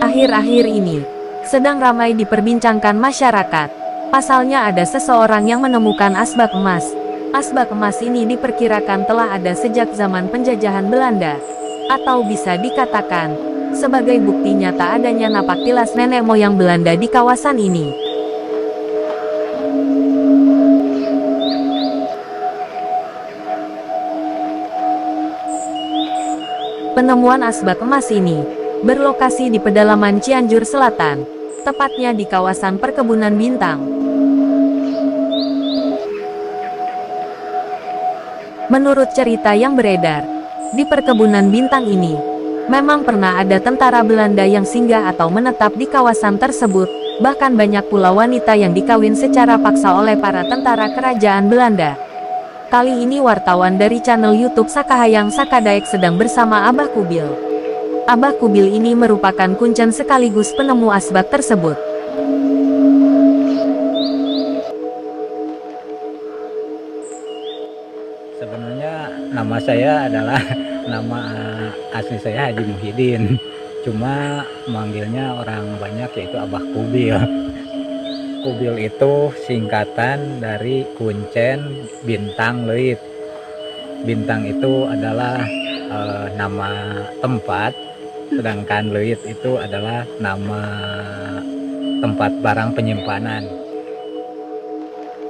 Akhir-akhir ini sedang ramai diperbincangkan masyarakat. Pasalnya ada seseorang yang menemukan asbak emas. Asbak emas ini diperkirakan telah ada sejak zaman penjajahan Belanda, atau bisa dikatakan sebagai bukti nyata adanya napak tilas nenek moyang Belanda di kawasan ini. Penemuan asbak emas ini berlokasi di pedalaman Cianjur Selatan, tepatnya di kawasan perkebunan bintang. Menurut cerita yang beredar, di perkebunan bintang ini, memang pernah ada tentara Belanda yang singgah atau menetap di kawasan tersebut, bahkan banyak pula wanita yang dikawin secara paksa oleh para tentara kerajaan Belanda. Kali ini wartawan dari channel YouTube Sakahayang Sakadaek sedang bersama Abah Kubil. Abah Kubil ini merupakan kuncen sekaligus penemu asbak tersebut. Sebenarnya nama saya adalah nama asli saya Haji Muhyiddin. Cuma manggilnya orang banyak yaitu Abah Kubil. Kubil itu singkatan dari kuncen bintang leuit. Bintang itu adalah nama tempat, sedangkan leuit itu adalah nama tempat barang penyimpanan.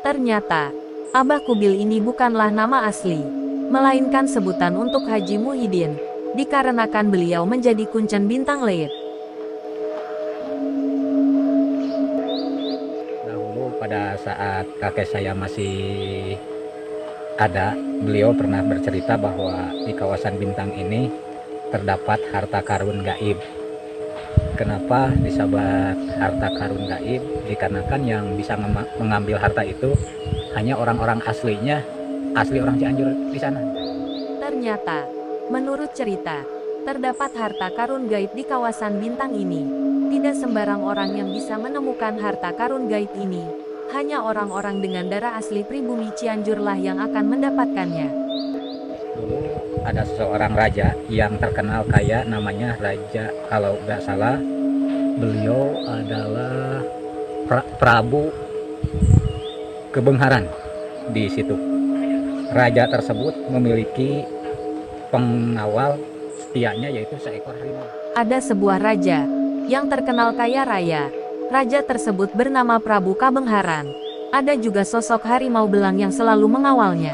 Ternyata Abah Kubil ini bukanlah nama asli, melainkan sebutan untuk Haji Muhyiddin, dikarenakan beliau menjadi kuncen bintang leuit. Dahulu pada saat kakek saya masih ada, beliau pernah bercerita bahwa di kawasan bintang ini terdapat harta karun gaib. Kenapa disebut harta karun gaib? Dikarenakan yang bisa mengambil harta itu hanya orang-orang aslinya, asli orang Cianjur di sana. Ternyata, menurut cerita, terdapat harta karun gaib di kawasan bintang ini. Tidak sembarang orang yang bisa menemukan harta karun gaib ini. Hanya orang-orang dengan darah asli pribumi Cianjur lah yang akan mendapatkannya. Dulu ada seorang raja yang terkenal kaya, namanya Raja, kalau nggak salah, beliau adalah Prabu Kebengharan. Di situ raja tersebut memiliki pengawal setianya yaitu seekor harimau. Ada sebuah raja yang terkenal kaya raya. Raja tersebut bernama Prabu Kabengharan. Ada juga sosok harimau belang yang selalu mengawalnya.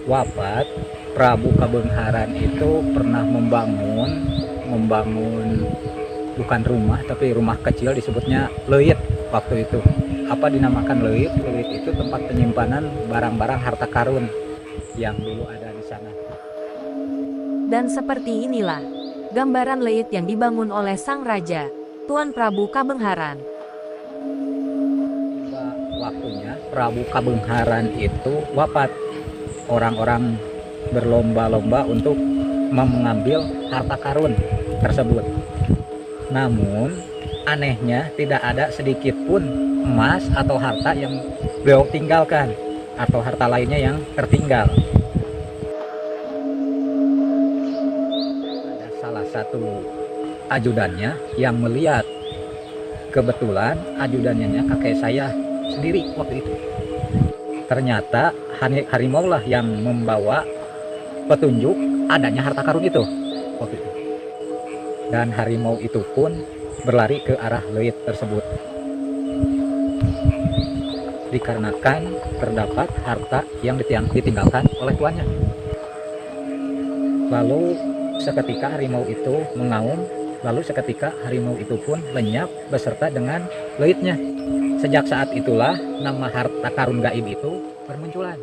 Wafat, Prabu Kabengharan itu pernah membangun bukan rumah tapi rumah kecil, disebutnya leuit waktu itu. Apa dinamakan leuit? Leuit itu tempat penyimpanan barang-barang harta karun yang dulu ada di sana. Dan seperti inilah gambaran leuit yang dibangun oleh sang raja, Tuan Prabu Kabengharan. Tiba waktunya Prabu Kabengharan itu wafat. Orang-orang berlomba-lomba untuk mengambil harta karun tersebut. Namun anehnya tidak ada sedikit pun emas atau harta yang beliau tinggalkan atau harta lainnya yang tertinggal. Ada salah satu ajudannya yang melihat, kebetulan ajudannya kakek saya sendiri waktu itu. Ternyata harimau lah yang membawa petunjuk adanya harta karun itu waktu itu. Dan harimau itu pun berlari ke arah leuit tersebut. Dikarenakan terdapat harta yang ditinggalkan oleh tuannya. Lalu seketika harimau itu mengaum, lalu seketika harimau itu pun lenyap beserta dengan leuitnya. Sejak saat itulah nama harta karun gaib itu bermunculan.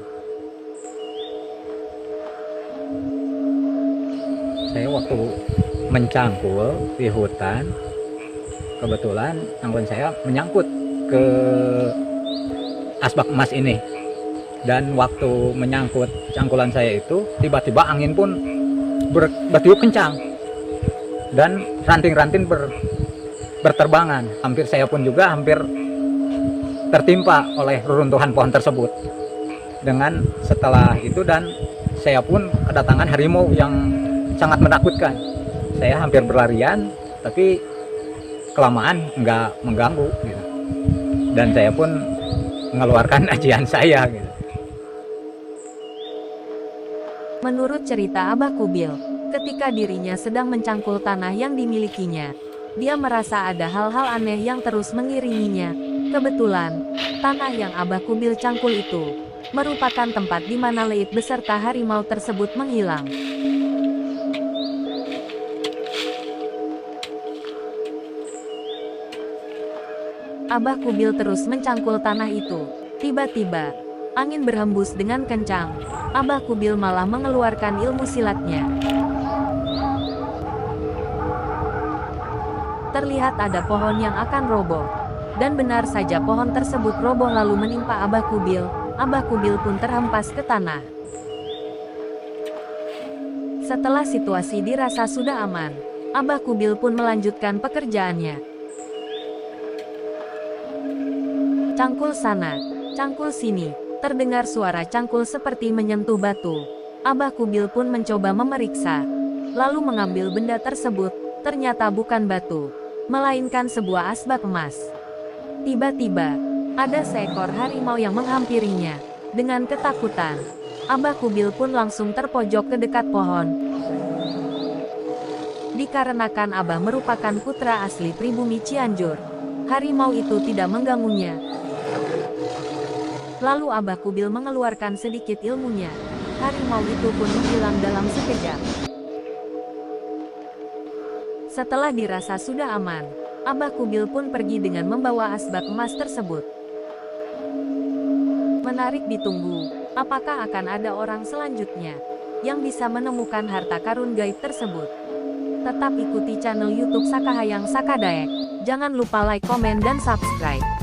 Saya waktu mencangkul di hutan, kebetulan angkon saya menyangkut ke asbak emas ini. Dan waktu menyangkut cangkulan saya itu, tiba-tiba angin pun bertiup kencang. Dan ranting-ranting berterbangan. Hampir saya pun juga hampir tertimpa oleh reruntuhan pohon tersebut. Dengan setelah itu dan saya pun kedatangan harimau yang sangat menakutkan. Saya hampir berlarian, tapi kelamaan nggak mengganggu gitu. Dan saya pun mengeluarkan ajian saya gitu. Menurut cerita Abah Kubil, ketika dirinya sedang mencangkul tanah yang dimilikinya, dia merasa ada hal-hal aneh yang terus mengiringinya. Kebetulan, tanah yang Abah Kubil cangkul itu merupakan tempat di mana Leit beserta harimau tersebut menghilang. Abah Kubil terus mencangkul tanah itu. Tiba-tiba, angin berhembus dengan kencang. Abah Kubil malah mengeluarkan ilmu silatnya. Terlihat ada pohon yang akan roboh. Dan benar saja pohon tersebut roboh lalu menimpa Abah Kubil. Abah Kubil pun terhempas ke tanah. Setelah situasi dirasa sudah aman, Abah Kubil pun melanjutkan pekerjaannya. Cangkul sana, cangkul sini. Terdengar suara cangkul seperti menyentuh batu. Abah Kubil pun mencoba memeriksa. Lalu mengambil benda tersebut. Ternyata bukan batu, melainkan sebuah asbak emas. Tiba-tiba, ada seekor harimau yang menghampirinya. Dengan ketakutan, Abah Kubil pun langsung terpojok ke dekat pohon. Dikarenakan Abah merupakan putra asli pribumi Cianjur, harimau itu tidak mengganggunya. Lalu Abah Kubil mengeluarkan sedikit ilmunya. Harimau itu pun menghilang dalam sekejap. Setelah dirasa sudah aman, Abah Kubil pun pergi dengan membawa asbak emas tersebut. Menarik ditunggu, apakah akan ada orang selanjutnya yang bisa menemukan harta karun gaib tersebut. Tetap ikuti channel YouTube Sakahayang Sakadaek. Jangan lupa like, komen, dan subscribe.